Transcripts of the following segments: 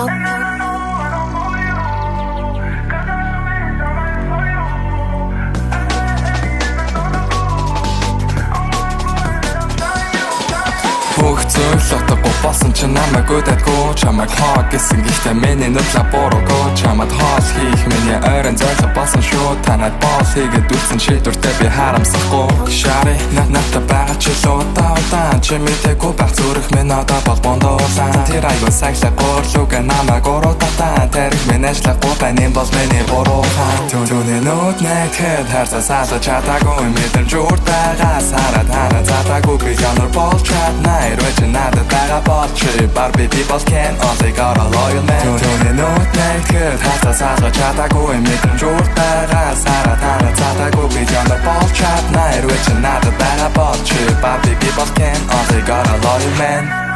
Лотого болсон ч намайг өдөөдгөө чамайг хаа гэсэн гэхдээ миний нүдлэ борогоо чамайг хаал хийх миний ойрон зайлга болсон шүү танад боол хийгээд үлдсэн шийдвэртэй би харамсахгүй шари натта байгаа ч лотаа чимээгүй байх зүрх минь одоо бол бондоолаа тэр айгуу сахилаа горлуга намайг оротаа тарих минь ажиллахгүй байна бол миний бороо түүний нүд нэгэд харцаа саалж чадаагүй мэдэрч уртагаа сараад хараа затаагүй би янар болж чаднаа надад байгаа болч But people can only got a loyal man түүний нүд нэгэд харцаа саалж чадаагүй мэдэрч уртагаа сараад хараа затаагүй би янар болж чаднаа надад байгаа болч But people can only got a loyal man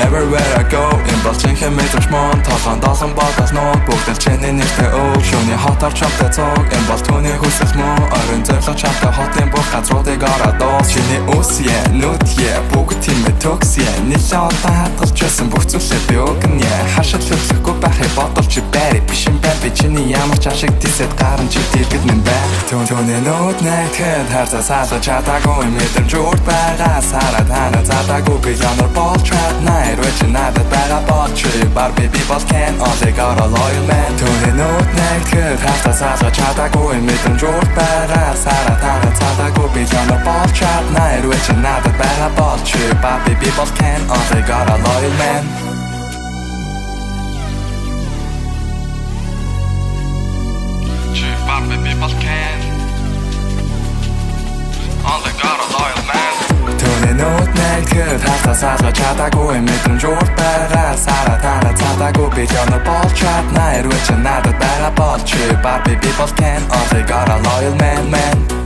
Everywhere I go in болчихын мэдэрч мөн толгоон доосон бодос нот бүгдэл чиний нэртэй өг шөнийн хотоор чамтай цог энэ бол түүний хүсэл мөн орон зөөлөж чамтай хотын бүх газруудыг ороод чиний үсье нүдье бүгд тиймээ токсие нэлээ одоо хадгалж байсан бүх зүйлээ би өгнө хашаад хөдлөхгүй байхыг бодолч байр биш юм байна би чиний ямар ч ашиг тийсэд гаран чи дэргэд минь байна түүний нүд нэгэд харцаа саалж чадаагүй мэдэрч урд байгаа сараад ханаа задаагүй би ямар болж чаднаа надад байгаа болч But people can only got a loyal man түүний нүд нэгэд харцаа саалж чадаагүй мэдэрч урд байгаа сараад ханаа задаагүй би ямар болж чаднаа надад байгаа болч But people can only got a loyal man But people can only got a loyal man түүний нүд нэгэд харцаа саалж чадаагүй мэдэрч урд байгаа сараад ханаа задаагүй би ямар болж чаднаа надад байгаа болч But people can only got a loyal man